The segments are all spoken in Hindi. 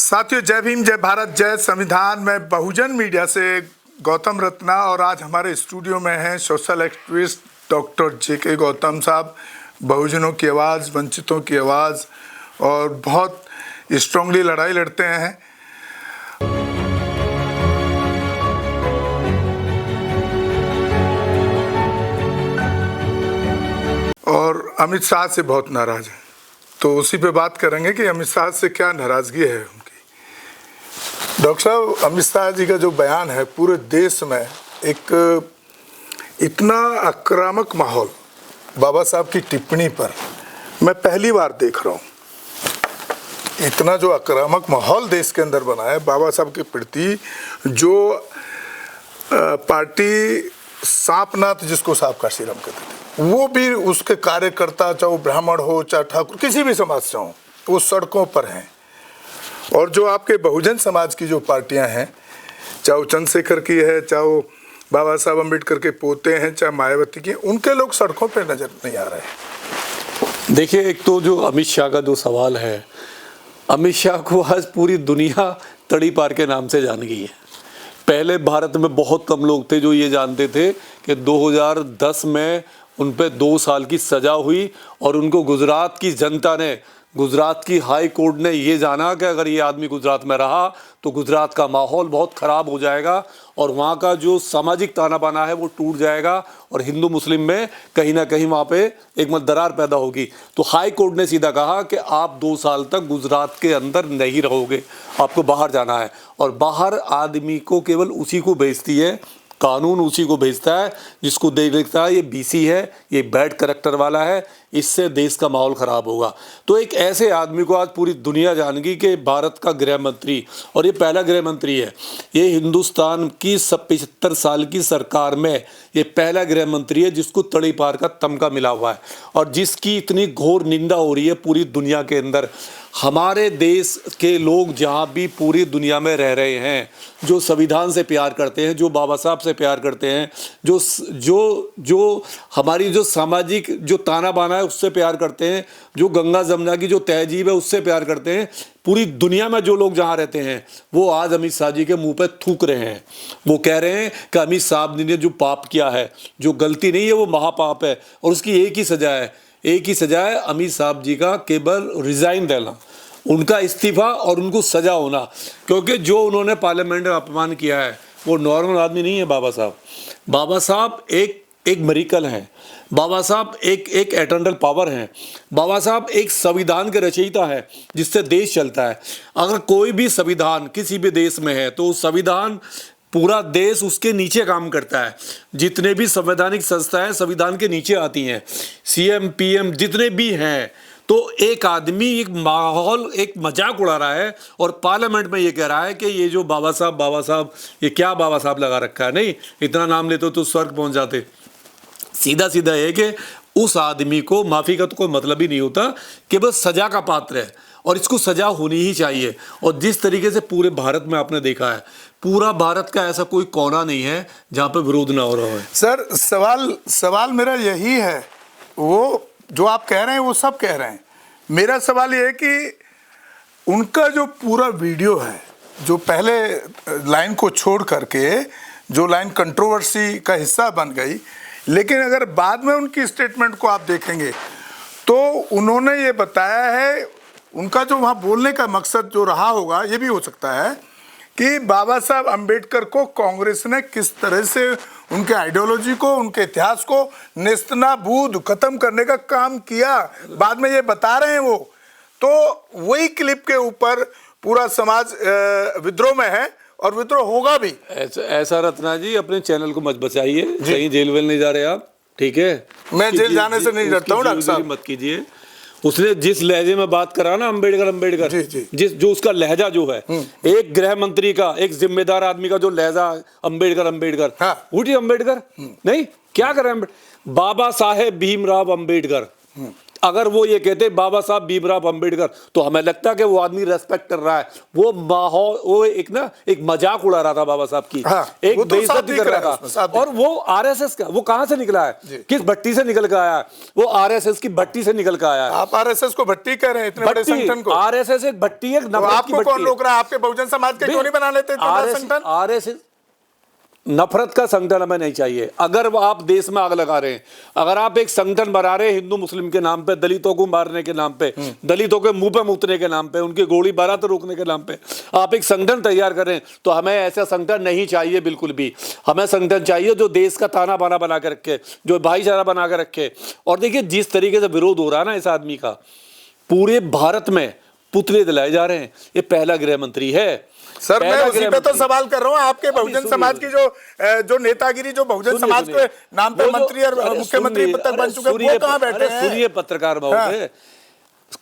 साथियों, जय भीम, जय भारत, जय संविधान। मैं बहुजन मीडिया से गौतम रत्ना और आज हमारे स्टूडियो में हैं सोशल एक्टिविस्ट डॉक्टर जेके गौतम साहब। बहुजनों की आवाज़, वंचितों की आवाज़ और बहुत स्ट्रांगली लड़ाई लड़ते हैं। और अमित शाह से बहुत नाराज़ हैं, तो उसी पे बात करेंगे कि अमित शाह से क्या नाराज़गी है उनकी। डॉक्टर साहब, अमित शाह जी का जो बयान है, पूरे देश में एक इतना आक्रामक माहौल बाबा साहब की टिप्पणी पर मैं पहली बार देख रहा हूँ। इतना जो आक्रामक माहौल देश के अंदर बना है बाबा साहब के प्रति, जो पार्टी सांपनाथ जिसको सांप का सिरम कहते थे, वो भी उसके कार्यकर्ता, चाहे वो ब्राह्मण हो चाहे ठाकुर, किसी भी समाज से हो, वो सड़कों पर हैं। और जो आपके बहुजन समाज की जो पार्टियां हैं, चाहे वो चंद्रशेखर की है, चाहे वो बाबा साहब अम्बेडकर के पोते हैं, चाहे मायावती की, उनके लोग सड़कों पर नजर नहीं आ रहे हैं। देखिए, एक तो जो अमित शाह का जो सवाल है, अमित शाह को आज पूरी दुनिया तड़ी पार के नाम से जान गई है। पहले भारत में बहुत कम लोग थे जो ये जानते थे कि 2010 में उन पे 2 साल की सज़ा हुई और उनको गुजरात की जनता ने, गुजरात की हाई कोर्ट ने ये जाना कि अगर ये आदमी गुजरात में रहा तो गुजरात का माहौल बहुत ख़राब हो जाएगा और वहाँ का जो सामाजिक ताना बाना है वो टूट जाएगा और हिंदू मुस्लिम में कहीं ना कहीं वहाँ पे एक दरार पैदा होगी। तो हाई कोर्ट ने सीधा कहा कि आप 2 साल तक गुजरात के अंदर नहीं रहोगे, आपको बाहर जाना है। और बाहर आदमी को केवल उसी को भेजती है, कानून उसी को भेजता है जिसको देखता है ये बीसी है, ये बैड करैक्टर वाला है, इससे देश का माहौल ख़राब होगा। तो एक ऐसे आदमी को आज पूरी दुनिया जान गई कि भारत का गृह मंत्री, और ये पहला गृह मंत्री है, ये हिंदुस्तान की 75 साल की सरकार में ये पहला गृह मंत्री है जिसको तड़ी पार का तमगा मिला हुआ है और जिसकी इतनी घोर निंदा हो रही है पूरी दुनिया के अंदर। हमारे देश के लोग जहाँ भी पूरी दुनिया में रह रहे हैं, जो संविधान से प्यार करते हैं, जो बाबा साहब से प्यार करते हैं, जो हमारी जो सामाजिक जो ताना बाना है उससे प्यार करते हैं, जो गंगा जमुना की जो तहजीब है उससे प्यार करते हैं, पूरी दुनिया में जो लोग जहाँ रहते हैं वो आज अमित शाह जी के मुंह पे थूक रहे हैं। वो कह रहे हैं कि अमित शाह जी ने जो पाप किया है, जो गलती नहीं है, वो महापाप है और उसकी एक ही सज़ा है, एक ही सज़ा है अमित साहब जी का केवल रिज़ाइन देना, उनका इस्तीफा और उनको सज़ा होना। क्योंकि जो उन्होंने पार्लियामेंट में अपमान किया है वो नॉर्मल आदमी नहीं है। बाबा साहब एक मेरिकल हैं, बाबा साहब एक एटर्नल पावर हैं, बाबा साहब एक संविधान के रचयिता है जिससे देश चलता है। अगर कोई भी संविधान किसी भी देश में है तो संविधान, पूरा देश उसके नीचे काम करता है। जितने भी संवैधानिक संस्थाएं संविधान के नीचे आती हैं, सीएम पीएम जितने भी हैं, तो एक आदमी एक माहौल, एक मजाक उड़ा रहा है और पार्लियामेंट में ये कह रहा है कि ये जो बाबा साहब ये क्या बाबा साहब लगा रखा है, नहीं इतना नाम लेते तो स्वर्ग पहुंच जाते। सीधा है कि उस आदमी को माफ़ी का तो कोई मतलब ही नहीं होता, कि बस सज़ा का पात्र है और इसको सज़ा होनी ही चाहिए। और जिस तरीके से पूरे भारत में आपने देखा है, पूरा भारत का ऐसा कोई कोना नहीं है जहाँ पे विरोध ना हो रहा है। सर, सवाल मेरा यही है, वो जो आप कह रहे हैं वो सब कह रहे हैं। मेरा सवाल ये है कि उनका जो पूरा वीडियो है, जो पहले लाइन को छोड़ करके जो लाइन कंट्रोवर्सी का हिस्सा बन गई, लेकिन अगर बाद में उनकी स्टेटमेंट को आप देखेंगे तो उन्होंने ये बताया है, उनका जो वहाँ बोलने का मकसद जो रहा होगा, ये भी हो सकता है कि बाबा साहब अम्बेडकर को कांग्रेस ने किस तरह से उनके आइडियोलॉजी को, उनके इतिहास को नेस्तनाबूद खत्म करने का काम किया, बाद में ये बता रहे हैं वो। तो वही क्लिप के ऊपर पूरा समाज विद्रोह में है और विद्रोह होगा भी। ऐसा रत्ना जी, अपने चैनल को मत बचाइए, कहीं जेल वेल नहीं जा रहे आप, ठीक है? मैं जेल जाने से नहीं डरता हूँ डॉक्टर साहब। मत कीजिए। उसने जिस लहजे में बात करा ना, अम्बेडकर जिस जो उसका लहजा जो है, एक गृह मंत्री का, एक जिम्मेदार आदमी का जो लहजा, अम्बेडकर हाँ। उठी अम्बेडकर नहीं क्या कर रहे हैं? बाबा साहेब भीमराव अम्बेडकर, अगर वो ये कहते बाबा साहब भीमराव अंबेडकर, तो हमें लगता है कि वो आदमी रेस्पेक्ट कर रहा है। वो माहौल, वो एक मजाक उड़ा रहा था बाबा साहब की, एक बेइज्जती कर रहा था। और वो आरएसएस का, वो कहां से निकला है, किस भट्टी से निकल कर आया? वो आरएसएस की भट्टी से निकल कर आया। आप आरएसएस को भट्टी कह रहे हैं, इतने बड़े संगठन को? आरएसएस एक भट्टी है, आपको कौन रोक रहा है? आपके बहुजन समाज के क्यों नहीं बना लेते संगठन? आरएसएस नफरत का संगठन हमें नहीं चाहिए। अगर आप देश में आग लगा रहे हैं, अगर आप एक संगठन बना रहे हैं हिंदू मुस्लिम के नाम पे, दलितों को मारने के नाम पे, दलितों के मुंह पे मूतने के नाम पे, उनकी गोली बारात रोकने के नाम पे आप एक संगठन तैयार करें, तो हमें ऐसा संगठन नहीं चाहिए बिल्कुल भी। हमें संगठन चाहिए जो देश का ताना बाना बना के रखे, जो भाईचारा बना के रखे। और देखिए जिस तरीके से विरोध हो रहा है ना इस आदमी का, पूरे भारत में पुतले दिलाए जा रहे हैं। ये पहला गृह मंत्री है। सर मैं उसी पे तो सवाल कर रहा हूँ। आपके बहुजन समाज की जो नेतागिरी, जो बहुजन समाज के नाम पे मंत्री और मुख्यमंत्री तक बन चुके हैं, वो कहाँ बैठे हैं? सुनिए पत्रकार महोदय,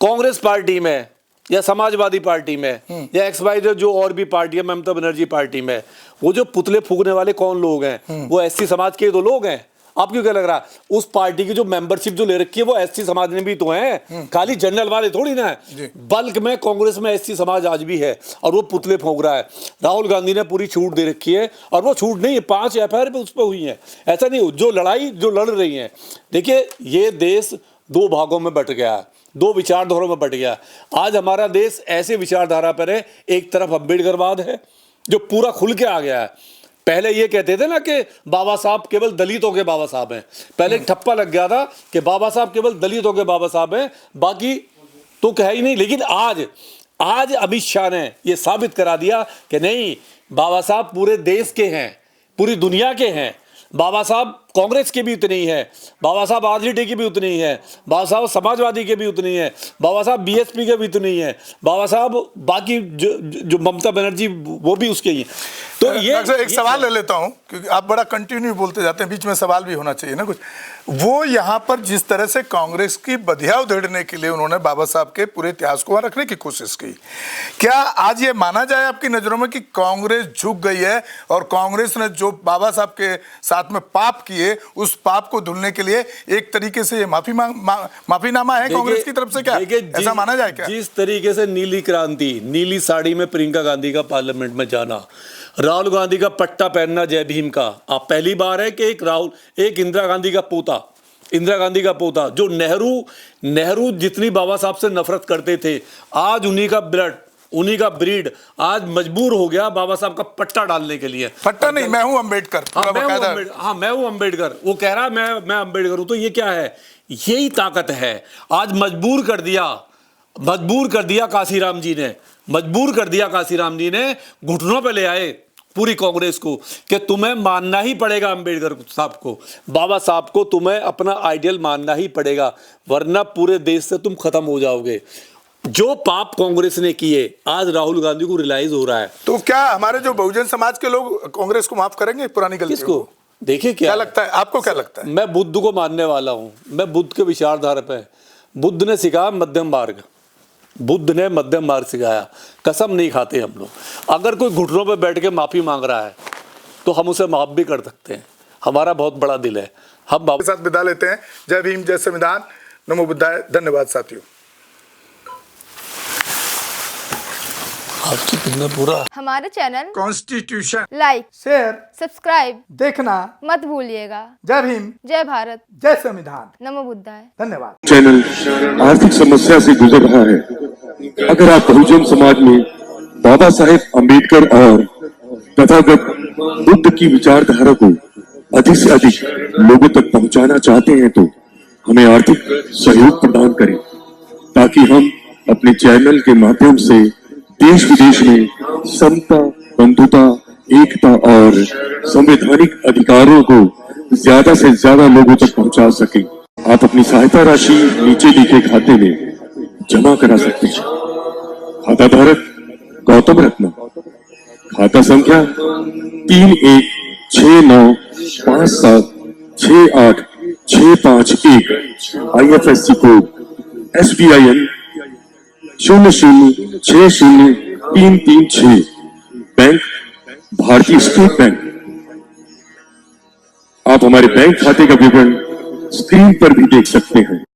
कांग्रेस पार्टी में या समाजवादी पार्टी में या XYZ जो और भी पार्टी है, ममता बनर्जी पार्टी में, वो जो पुतले फूकने वाले कौन लोग हैं? वो SC समाज के दो लोग हैं। आपको क्या लग रहा है? उस पार्टी की जो मेंबरशिप जो ले रखी है वो SC समाज में भी तो है, खाली जनरल वाले थोड़ी ना है। बल्क में कांग्रेस में SC समाज आज भी है और वो पुतले फूंक रहा है। राहुल गांधी ने पूरी छूट दे रखी है, और वो छूट नहीं है, 5 FIR पे उस पर हुई है। ऐसा नहीं, जो लड़ाई जो लड़ रही है, देखिए ये देश 2 भागों में बट गया है, 2 विचारधाराओं में बट गया। आज हमारा देश ऐसे विचारधारा पर है, एक तरफ अम्बेडकरवाद है जो पूरा खुल के आ गया है। पहले ये कहते थे ना कि बाबा साहब केवल दलितों के बाबा साहब हैं, पहले एक ठप्पा लग गया था कि बाबा साहब केवल दलितों के बाबा साहब हैं, बाकी तो कह ही नहीं। लेकिन आज अमित शाह ने ये साबित करा दिया कि नहीं, बाबा साहब पूरे देश के हैं, पूरी दुनिया के हैं। बाबा साहब कांग्रेस के भी उतने ही है, बाबा साहब आरजेडी के भी उतने ही है, बाबा साहब समाजवादी के भी उतने ही है, बाबा साहब BSP के भी उतने ही है, बाबा साहब बाकी जो ममता बनर्जी वो भी उसके ही है। तो ये एक सवाल ले लेता हूं, क्योंकि आप बड़ा कंटिन्यू बोलते जाते हैं, बीच में सवाल भी होना चाहिए ना कुछ। वो यहाँ पर जिस तरह से कांग्रेस की बधिया उधेड़ने के लिए उन्होंने बाबा साहब के पूरे इतिहास को वहां रखने की कोशिश की, क्या आज ये माना जाए आपकी नजरों में कि कांग्रेस झुक गई है और कांग्रेस ने जो बाबा साहब के साथ में पाप किए, उस पाप को धुलने के लिए एक तरीके से ये माफीनामा है कांग्रेस की तरफ से? क्या ऐसा माना जाए? क्या जिस तरीके से नीली क्रांति, नीली साड़ी में प्रियंका गांधी का पार्लियामेंट में जाना, राहुल गांधी का पट्टा पहनना जय भीम का, आप पहली बार है कि एक इंदिरा गांधी का पोता जो नेहरू जितनी बाबा साहब से नफरत करते थे, आज उन्हीं का ब्लड, उन्हीं का ब्रीड आज मजबूर हो गया बाबा साहब का पट्टा डालने के लिए। पट्टा नहीं, मैं हूं अम्बेडकर। मैं हूं अम्बेडकर। वो कह रहा है मैं अम्बेडकर हूं। तो ये क्या है? यही ताकत है। आज मजबूर कर दिया काशीराम जी ने घुटनों पे ले आए पूरी कांग्रेस को कि तुम्हें मानना ही पड़ेगा अम्बेडकर साहब को, बाबा साहब को तुम्हें अपना आइडियल मानना ही पड़ेगा, वरना पूरे देश से तुम खत्म हो जाओगे। जो पाप कांग्रेस ने किए आज राहुल गांधी को रियलाइज हो रहा है। तो क्या हमारे जो बहुजन समाज के लोग कांग्रेस को माफ करेंगे पुरानी गलतियों को? देखिए क्या लगता है आपको? क्या लगता है? मैं बुद्ध को मानने वाला हूं, मैं बुद्ध के विचारधारा पे। बुद्ध ने सिखाया मध्यम मार्ग सिखाया। कसम नहीं खाते हम लोग। अगर कोई घुटनों पे बैठ के माफी मांग रहा है तो हम उसे माफ भी कर सकते हैं, हमारा बहुत बड़ा दिल है। हम के साथ विदा लेते हैं। जय भीम, जय संविधान, नमो बुद्धाय। धन्यवाद साथियों। पूरा हमारे channel constitution like, share, subscribe देखना मत भूलिएगा। जय भीम, जय भारत, जय संविधान, नमो बुद्धाय। धन्यवाद। चैनल आर्थिक समस्या से गुजर रहा है। अगर आप बहुजन समाज में बाबा साहेब अम्बेडकर और तथागत बुद्ध की विचारधारा को अधिक से अधिक लोगों तक पहुंचाना चाहते हैं तो हमें आर्थिक सहयोग प्रदान करें, ताकि हम अपने चैनल के माध्यम से देश विदेश में समता, बंधुता, एकता और संवैधानिक अधिकारों को ज्यादा से ज्यादा लोगों तक पहुंचा सके। आप अपनी सहायता राशि नीचे लिखे खाते में जमा करा सकते हैं। खाता धारक गौतम रत्न, खाता संख्या 316957686551, IFSC कोड SBIN 0060336, बैंक भारतीय स्टेट बैंक। आप हमारे बैंक खाते का विवरण स्क्रीन पर भी देख सकते हैं।